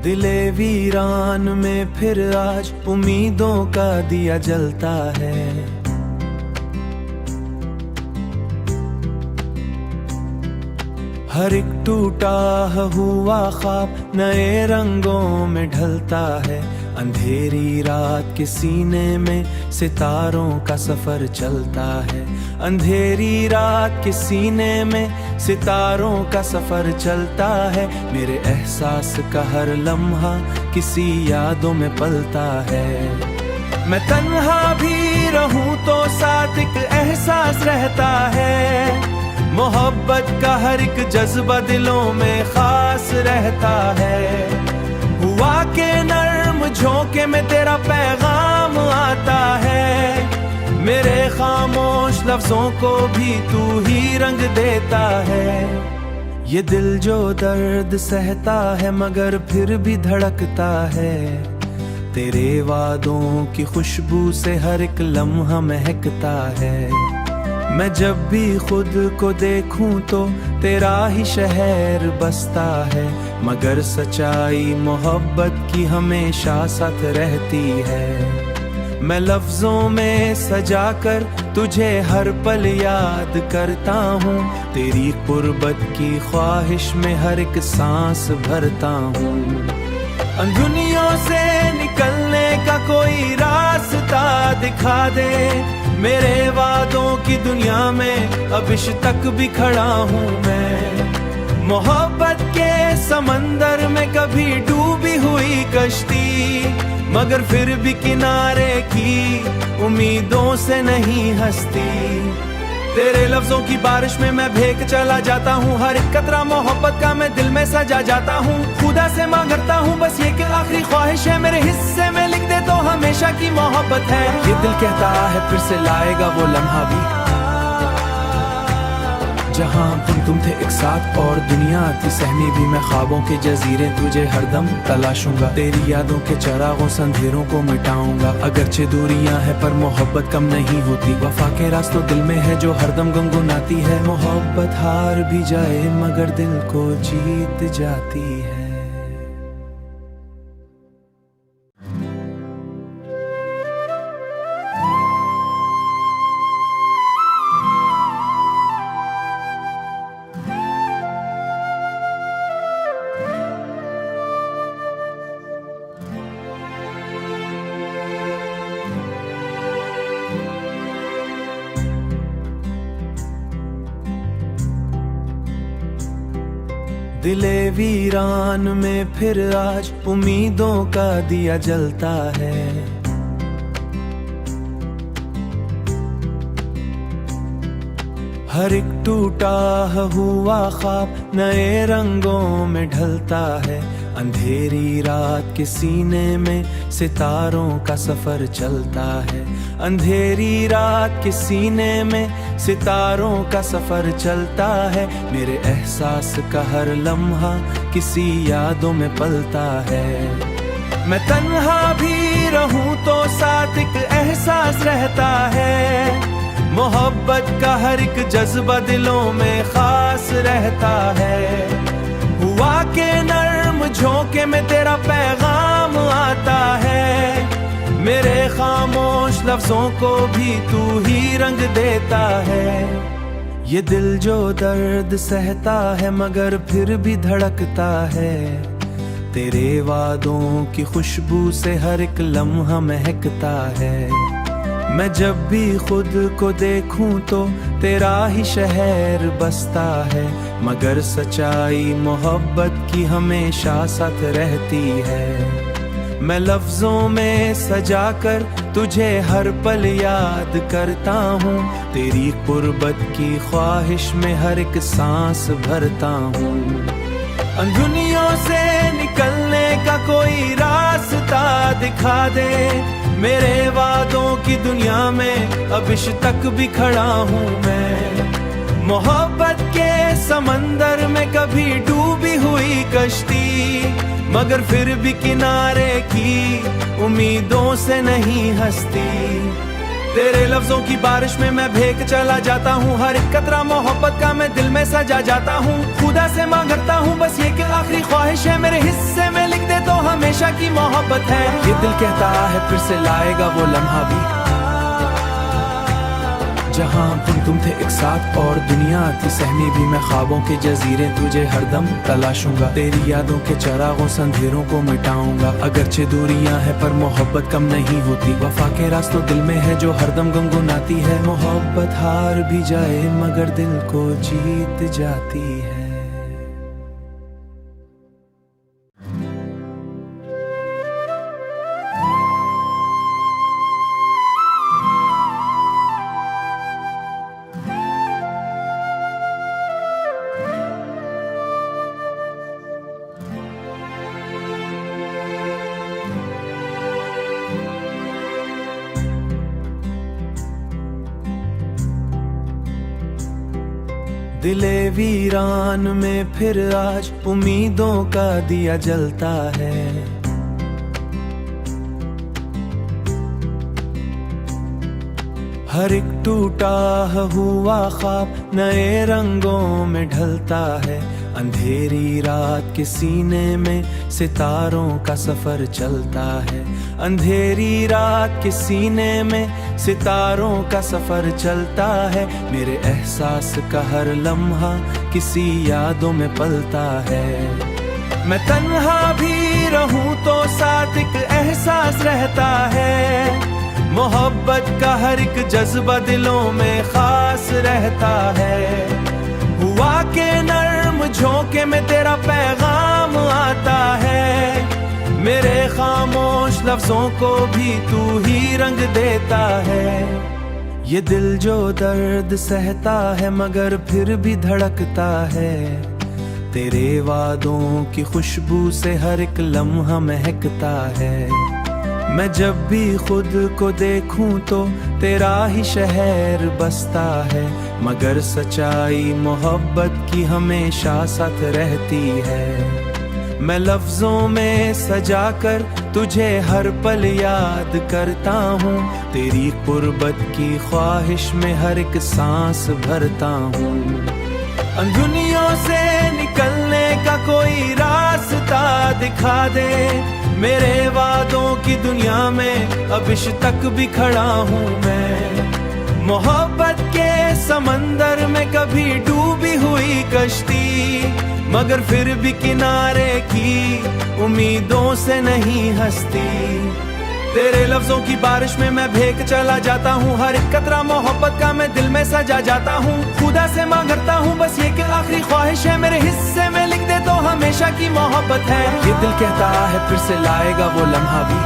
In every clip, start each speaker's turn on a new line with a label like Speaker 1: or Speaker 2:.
Speaker 1: दिले वीरान में फिर आज उम्मीदों का दिया जलता है। हर एक टूटा हुआ ख्वाब नए रंगों में ढलता है। अंधेरी रात के सीने में सितारों का सफर चलता है। अंधेरी रात के सीने में सितारों का सफर चलता है। मेरे एहसास का हर लम्हा किसी यादों में पलता है। मैं तन्हा भी रहूं तो साथ एक एहसास रहता है। मोहब्बत का हर एक जज्बा दिलों में खास रहता है। हुआ के नर्म झोंके में तेरा पैगाम आता है। मेरे खामोश लफ्जों को भी तू ही रंग देता है। ये दिल जो दर्द सहता है मगर फिर भी धड़कता है। तेरे वादों की खुशबू से हर एक लम्हा महकता है। मैं जब भी खुद को देखूं तो तेरा ही शहर बसता है। मगर सच्चाई मोहब्बत की हमेशा साथ रहती है। मैं लफ्जों में सजाकर तुझे हर पल याद करता हूँ। तेरी कुर्बत की ख्वाहिश में हर एक सांस भरता हूँ। अंधुनियों से निकलने का कोई रास्ता दिखा दे। मेरे वादों की दुनिया में अब इश तक भी खड़ा हूँ मैं। मोहब्बत के समंदर में कभी डूबी हुई कश्ती मगर फिर भी किनारे की उम्मीदों से नहीं हंसती। तेरे लफ्जों की बारिश में मैं भीग चला जाता हूँ। हर एक कतरा मोहब्बत का मैं दिल में सजा जाता हूँ। खुदा से मांगता हूँ बस ये कि आखिरी ख्वाहिश है मेरे हिस्से में लिख दे तो हमेशा की मोहब्बत है। ये दिल कहता है फिर से लाएगा वो लम्हा भी जहाँ तुम थे एक साथ और दुनिया थी सहमी भी। मैं ख्वाबों के जजीरे तुझे हरदम तलाशूंगा। तेरी यादों के चरागों संधेरों को मिटाऊंगा। अगरचे दूरियां हैं पर मोहब्बत कम नहीं होती। वफा के रास्तों दिल में है जो हरदम गुनगुनाती है। मोहब्बत हार भी जाए मगर दिल को जीत जाती है। दिले वीरान में फिर आज उम्मीदों का दिया जलता है। हर एक टूटा हुआ ख्वाब नए रंगों में ढलता है। अंधेरी रात के सीने में सितारों का सफर चलता है। अंधेरी रात के सीने में सितारों का सफर चलता है। मेरे एहसास का हर लम्हा किसी यादों में पलता है। मैं तन्हा भी रहूं तो साथ एक एहसास रहता है। मोहब्बत का हर एक जज्बा दिलों में खास रहता है। हुआ के नर्म झोंके में तेरा पैगाम आता है। मेरे खामोश लफ्जों को भी तू ही रंग देता है। ये दिल जो दर्द सहता है मगर फिर भी धड़कता है। तेरे वादों की खुशबू से हर एक लम्हा महकता है। मैं जब भी खुद को देखूं तो तेरा ही शहर बसता है। मगर सच्चाई मोहब्बत की हमेशा साथ रहती है। मैं लफ्जों में सजाकर तुझे हर पल याद करता हूँ। तेरी कुर्बत की ख्वाहिश में हर एक सांस भरता हूँ। अंधुनियों से निकलने का कोई रास्ता दिखा दे। मेरे वादों की दुनिया में अब इश तक भी खड़ा हूँ मैं। मोहब्बत के समंदर में कभी डूबी हुई कश्ती मगर फिर भी किनारे की उम्मीदों से नहीं हंसती। तेरे लफ्जों की बारिश में मैं भीग चला जाता हूँ, हर एक कतरा मोहब्बत का मैं दिल में सजा जाता हूँ। खुदा से मांगता हूँ बस ये कि आखिरी ख्वाहिश है, मेरे हिस्से में लिख दे तो हमेशा की मोहब्बत है। ये दिल कहता है फिर से लाएगा वो लम्हा भी, जहाँ तुम थे एक साथ और दुनिया थी सहमी भी। मैं ख्वाबों के जजीरे तुझे हरदम तलाशूंगा, तेरी यादों के चरागों संधेरों को मिटाऊंगा। अगरचे दूरियां हैं पर मोहब्बत कम नहीं होती, वफा के रास्तों दिल में है जो हरदम गुनगुनाती है। मोहब्बत हार भी जाए मगर दिल को जीत जाती है। दिले वीरान में फिर आज उम्मीदों का दिया जलता है। हर एक टूटा हुआ ख्वाब नए रंगों में ढलता है। अंधेरी रात के सीने में सितारों का सफर चलता है। अंधेरी रात के सीने में सितारों का सफर चलता है। मेरे एहसास का हर लम्हा किसी यादों में पलता है। मैं तन्हा भी रहूं तो साथ एक एहसास रहता है। मोहब्बत का हर एक जज्बा दिलों में खास रहता है। हुआ के नर्म झोंके में तेरा पैगाम आता है। मेरे खामोश लफ्जों को भी तू ही रंग देता है। ये दिल जो दर्द सहता है मगर फिर भी धड़कता है। तेरे वादों की खुशबू से हर एक लम्हा महकता है। मैं जब भी खुद को देखूं तो तेरा ही शहर बसता है। मगर सच्चाई मोहब्बत की हमेशा साथ रहती है। मैं लफ्जों में सजाकर तुझे हर पल याद करता हूँ। तेरी कुर्बत की ख्वाहिश में हर एक सांस भरता हूँ। अंधुनियों से निकलने का कोई रास्ता दिखा दे। मेरे वादों की दुनिया में अब इश तक भी खड़ा हूँ मैं। मोहब्बत के समंदर में कभी डूबी हुई कश्ती, मगर फिर भी किनारे की उम्मीदों से नहीं हंसती। तेरे लफ्जों की बारिश में मैं भीग चला जाता हूँ। हर एक कतरा मोहब्बत का मैं दिल में सजा जाता हूँ। खुदा से मांगता हूँ बस ये कि आखिरी ख्वाहिश है, मेरे हिस्से में लिख दे तो हमेशा की मोहब्बत है। ये दिल कहता है फिर से लाएगा वो लम्हा भी,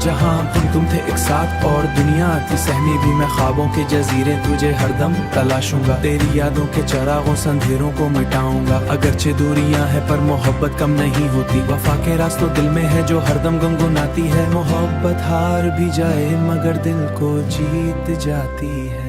Speaker 1: जहाँ तुम थे एक साथ और दुनिया थी सहमी भी। मैं ख्वाबों के जजीरे तुझे हरदम तलाशूंगा, तेरी यादों के चरागों संधेरों को मिटाऊंगा। अगरचे दूरियां हैं पर मोहब्बत कम नहीं होती, वफा के रास्तों दिल में है जो हरदम गुनगुनाती है। मोहब्बत हार भी जाए मगर दिल को जीत जाती है।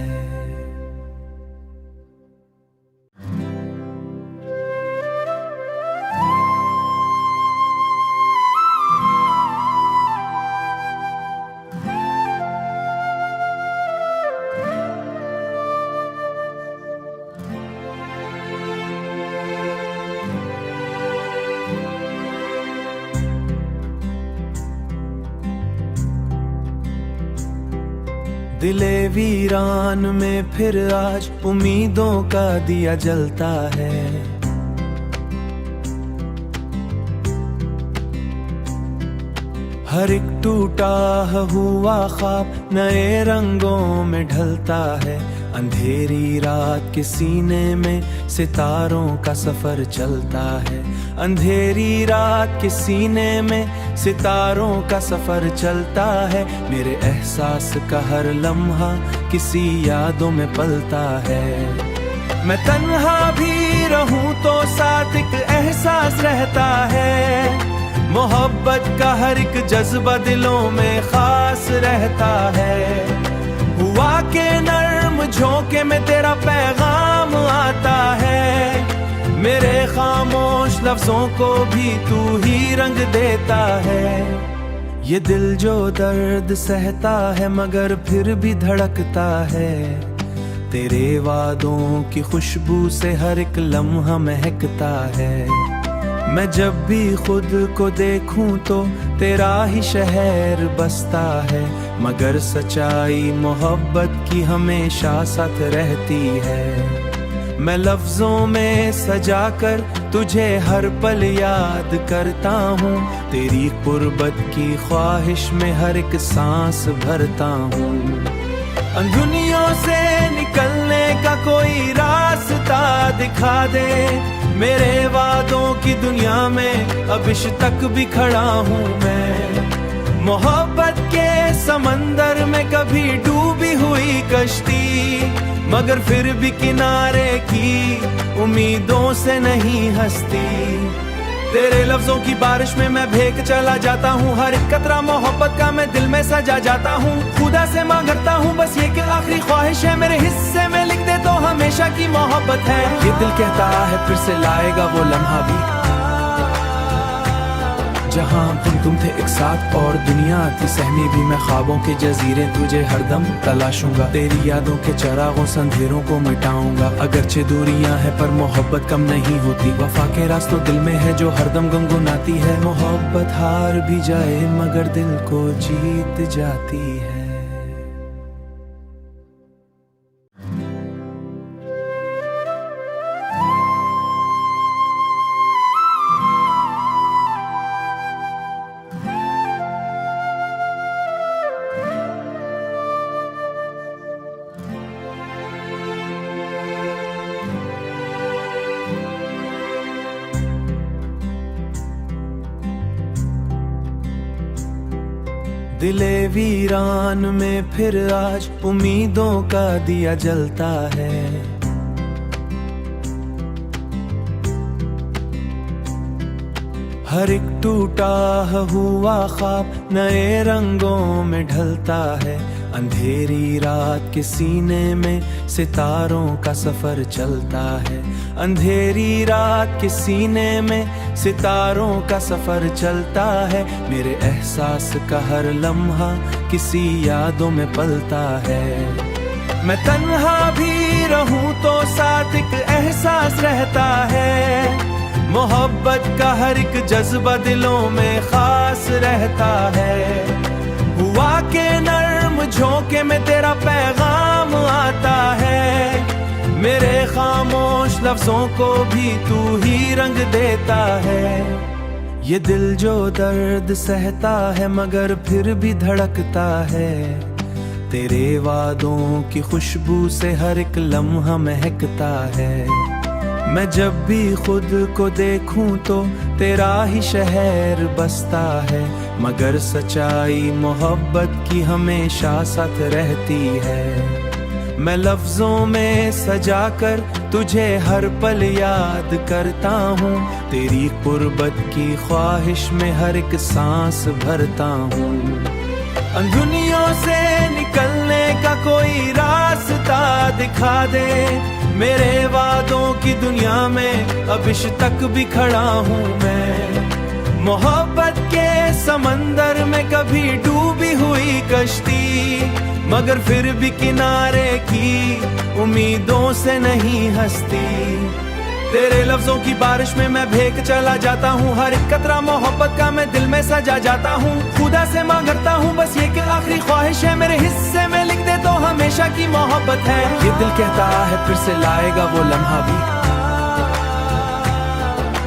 Speaker 1: दिले वीरान में फिर आज उम्मीदों का दिया जलता है। हर एक टूटा हुआ ख्वाब नए रंगों में ढलता है। अंधेरी रात के सीने में सितारों का सफर चलता है। अंधेरी रात के सीने में सितारों का सफर चलता है। मेरे एहसास का हर लम्हा किसी यादों में पलता है। मैं तन्हा भी रहूं तो साथ एक एहसास रहता है। मोहब्बत का हर एक जज्बा दिलों में खास रहता है। हुआ के नर्म झोंके में तेरा पैगाम आता है। मेरे खामोश लफ्जों को भी तू ही रंग देता है। ये दिल जो दर्द सहता है मगर फिर भी धड़कता है, तेरे वादों की खुशबू से हर एक लम्हा महकता है। मैं जब भी खुद को देखूं तो तेरा ही शहर बसता है, मगर सच्चाई मोहब्बत की हमेशा साथ रहती है। मैं लफ्जों में सजाकर तुझे हर पल याद करता हूँ, तेरी कुर्बत की ख्वाहिश में हर एक सांस भरता हूँ। अंधुनियों से निकलने का कोई रास्ता दिखा दे, मेरे वादों की दुनिया में अब इश तक भी खड़ा हूँ मैं। मोहब्बत के समंदर में कभी डूबी हुई कश्ती, मगर फिर भी किनारे की उम्मीदों से नहीं हंसती। तेरे लफ्जों की बारिश में मैं भीग चला जाता हूँ, हर एक कतरा मोहब्बत का मैं दिल में सजा जाता हूँ। खुदा से मांगता हूँ बस ये कि आखिरी ख्वाहिश है, मेरे हिस्से में लिख दे तो हमेशा की मोहब्बत है। ये दिल कहता है फिर से लाएगा वो लम्हा भी, जहाँ तुम थे एक साथ और दुनिया थी सहमी भी। मैं ख्वाबों के जजीरे तुझे हरदम तलाशूंगा, तेरी यादों के चरागों संधेरों को मिटाऊंगा। अगरचे दूरियां हैं पर मोहब्बत कम नहीं होती, वफा के रास्तों दिल में है जो हरदम गुनगुनाती है। मोहब्बत हार भी जाए मगर दिल को जीत जाती है। दिले वीरान में फिर आज उम्मीदों का दिया जलता है। हर एक टूटा हुआ ख्वाब नए रंगों में ढलता है। अंधेरी रात के सीने में सितारों का सफर चलता है। अंधेरी रात के सीने में सितारों का सफर चलता है। मेरे एहसास का हर लम्हा किसी यादों में पलता है। मैं तन्हा भी रहूं तो साथ एक एहसास रहता है। मोहब्बत का हर एक जज्बा दिलों में खास रहता है। हुआ के नर्म झोंके में तेरा पैगाम आता है। मेरे खामोश लफ्जों को भी तू ही रंग देता है। ये दिल जो दर्द सहता है मगर फिर भी धड़कता है। तेरे वादों की खुशबू से हर एक लम्हा महकता है। मैं जब भी खुद को देखूं तो तेरा ही शहर बसता है। मगर सच्चाई मोहब्बत की हमेशा साथ रहती है। मैं लफ्जों में सजाकर तुझे हर पल याद करता हूँ। तेरी कुर्बत की ख्वाहिश में हर एक सांस भरता हूँ। अंधुनियों से निकलने का कोई रास्ता दिखा दे। मेरे वादों की दुनिया में अब इश तक भी खड़ा हूँ मैं। मोहब्बत के समंदर में कभी डूबी हुई कश्ती, मगर फिर भी किनारे की उम्मीदों से नहीं हंसती। तेरे लफ्जों की बारिश में मैं भीग चला जाता हूँ। हर एक कतरा मोहब्बत का मैं दिल में सजा जाता हूँ। खुदा से मांगता हूँ बस ये कि आखिरी ख्वाहिश है, मेरे हिस्से में लिख दे तो हमेशा की मोहब्बत है। ये दिल कहता है फिर से लाएगा वो लम्हा भी,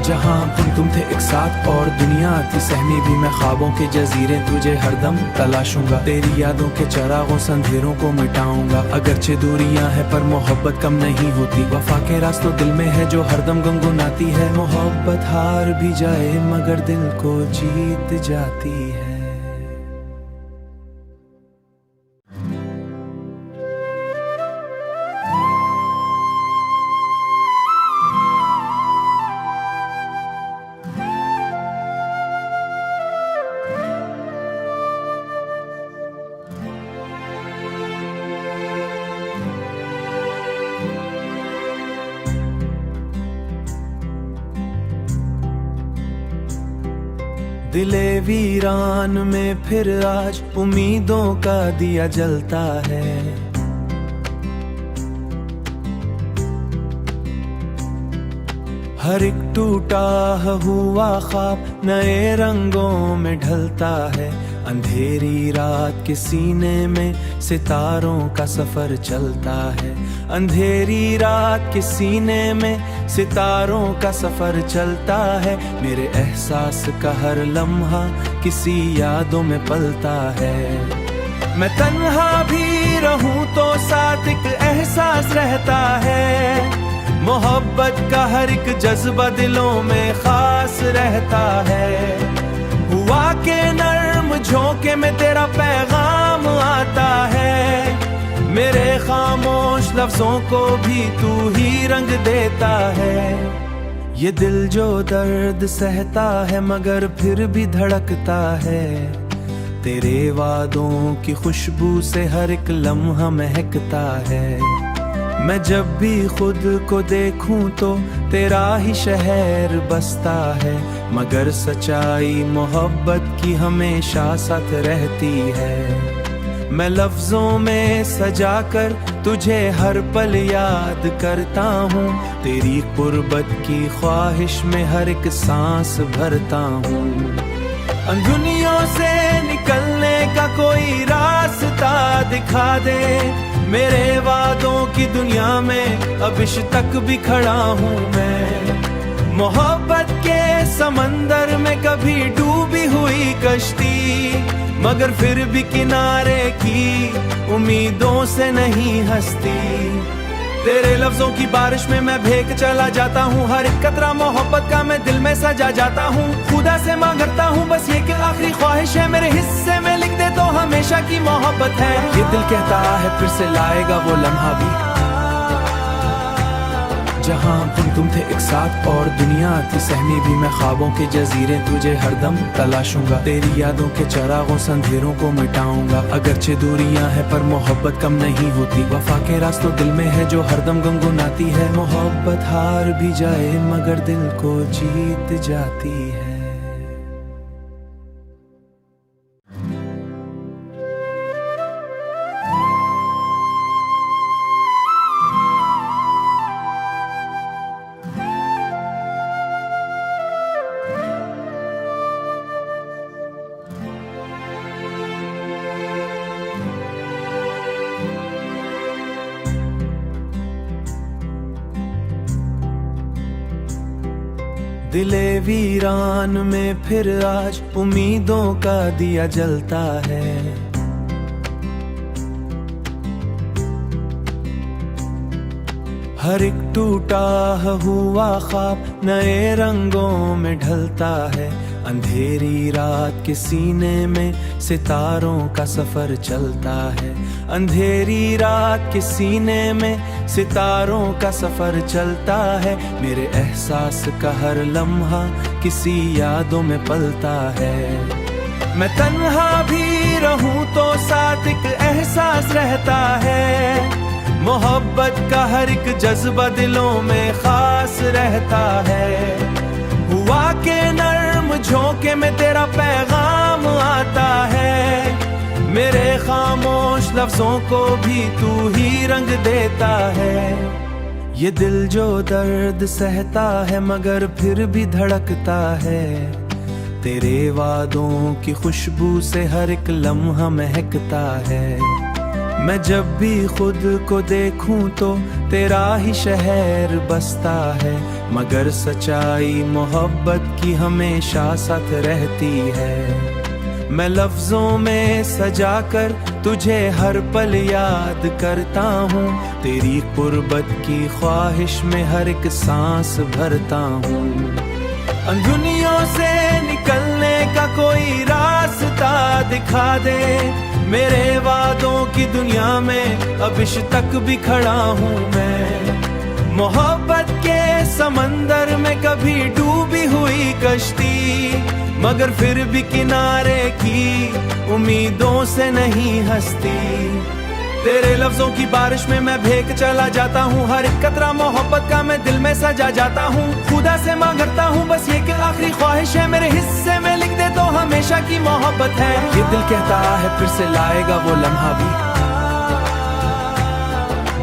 Speaker 1: जहाँ तुम थे एक साथ और दुनिया थी सहमी भी। मैं ख्वाबों के जजीरे तुझे हरदम तलाशूंगा, तेरी यादों के चरागों संधेरों को मिटाऊंगा। अगरचे दूरियां हैं पर मोहब्बत कम नहीं होती, वफा के रास्तों दिल में है जो हरदम गुनगुनाती है। मोहब्बत हार भी जाए मगर दिल को जीत जाती है। दिले वीरान में फिर आज उम्मीदों का दिया जलता है। हर एक टूटा हुआ ख्वाब नए रंगों में ढलता है। अंधेरी रात के सीने में सितारों का सफर चलता है। अंधेरी रात के सीने में सितारों का सफर चलता है। मेरे एहसास का हर लम्हा किसी यादों में पलता है। मैं तन्हा भी रहूं तो साथ एक एहसास रहता है। मोहब्बत का हर एक जज्बा दिलों में खास रहता है। हुआ के नर्म झोंके में तेरा पैगाम आता है। मेरे खामोश लफ्जों को भी तू ही रंग देता है। ये दिल जो दर्द सहता है मगर फिर भी धड़कता है। तेरे वादों की खुशबू से हर एक लम्हा महकता है। मैं जब भी खुद को देखूं तो तेरा ही शहर बसता है। मगर सच्चाई मोहब्बत की हमेशा साथ रहती है। मैं लफ्जों में सजाकर तुझे हर पल याद करता हूँ। तेरी कुर्बत की ख्वाहिश में हर एक सांस भरता हूँ। अंधुनियों से निकलने का कोई रास्ता दिखा दे। मेरे वादों की दुनिया में अब इश तक भी खड़ा हूँ मैं। मोहब्बत के समंदर में कभी डूबी हुई कश्ती, मगर फिर भी किनारे की उम्मीदों से नहीं हंसती। तेरे लफ्जों की बारिश में मैं भीग चला जाता हूँ। हर एक कतरा मोहब्बत का मैं दिल में सजा जाता हूँ। खुदा से मांगता हूँ बस ये कि आखिरी ख्वाहिश है मेरे हिस्से में लिख दे तो हमेशा की मोहब्बत है। ये दिल कहता है फिर से लाएगा वो लम्हा भी जहाँ तुम थे एक साथ और दुनिया थी सहमी भी। मैं ख्वाबों के जजीरे तुझे हरदम तलाशूंगा। तेरी यादों के चरागों संधेरों को मिटाऊंगा। अगरचे दूरियां हैं पर मोहब्बत कम नहीं होती। वफा के रास्तों दिल में है जो हरदम गुनगुनाती है। मोहब्बत हार भी जाए मगर दिल को जीत जाती है। दिले वीरान में फिर आज उम्मीदों का दिया जलता है। हर एक टूटा हुआ ख्वाब नए रंगों में ढलता है। अंधेरी रात के सीने में सितारों का सफर चलता है। अंधेरी रात के सीने में सितारों का सफर चलता है। मेरे एहसास का हर लम्हा किसी यादों में पलता है। मैं तन्हा भी रहूं तो साथ एक एहसास रहता है। मोहब्बत का हर एक जज्बा दिलों में खास रहता है। हुआ के नर्म झोंके में तेरा पैगाम आता है। मेरे खामोश लफ्जों को भी तू ही रंग देता है। ये दिल जो दर्द सहता है मगर फिर भी धड़कता है। तेरे वादों की खुशबू से हर एक लम्हा महकता है। मैं जब भी खुद को देखूं तो तेरा ही शहर बसता है। मगर सच्चाई मोहब्बत की हमेशा साथ रहती है। मैं लफ्जों में सजाकर तुझे हर पल याद करता हूँ। तेरी कुर्बत की ख्वाहिश में हर एक सांस भरता हूँ। अंधुनियों से निकलने का कोई रास्ता दिखा दे। मेरे वादों की दुनिया में अब इश तक भी खड़ा हूँ मैं। मोहब्बत के समंदर में कभी डूबी हुई कश्ती, मगर फिर भी किनारे की उम्मीदों से नहीं हंसती। तेरे लफ्जों की बारिश में मैं भीग चला जाता हूँ, हर एक कतरा मोहब्बत का मैं दिल में सजा जाता हूँ। खुदा से मांगता हूँ बस ये कि आखिरी ख्वाहिश है, मेरे हिस्से में लिख दे तो हमेशा की मोहब्बत है। ये दिल कहता है फिर से लाएगा वो लम्हा भी,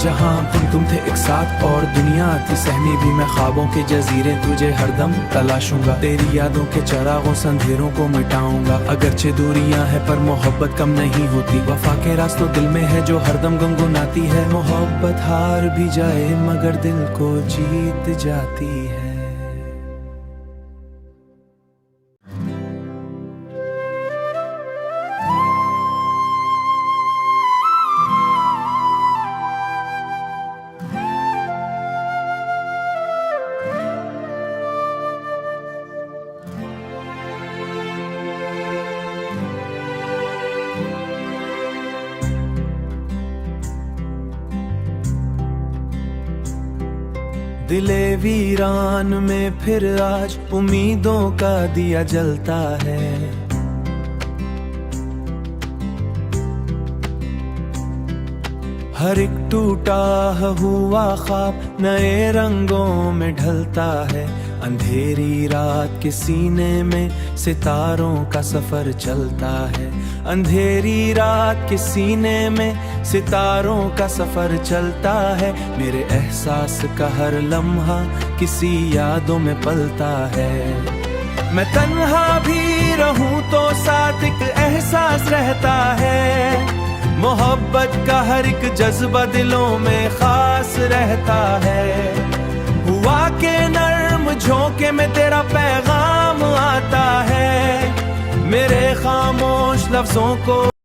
Speaker 1: जहाँ तुम थे एक साथ और दुनिया थी सहमी भी। मैं ख्वाबों के जजीरे तुझे हरदम तलाशूंगा, तेरी यादों के चरागों संधेरों को मिटाऊंगा। अगरचे दूरियां हैं पर मोहब्बत कम नहीं होती, वफा के रास्तों दिल में है जो हरदम गुनगुनाती है। मोहब्बत हार भी जाए मगर दिल को जीत जाती है। दिले वीरान में फिर आज उम्मीदों का दिया जलता है। हर एक टूटा हुआ ख्वाब नए रंगों में ढलता है। अंधेरी रात के सीने में सितारों का सफर चलता है। अंधेरी रात के सीने में सितारों का सफर चलता है। मेरे एहसास का हर लम्हा किसी यादों में पलता है। मैं तन्हा भी रहूं तो साथ एक एहसास रहता है। मोहब्बत का हर एक जज्बा दिलों में खास रहता है। हुआ के नर्म झोंके में तेरा पैगाम आता है। मेरे खामोश लफ्जों को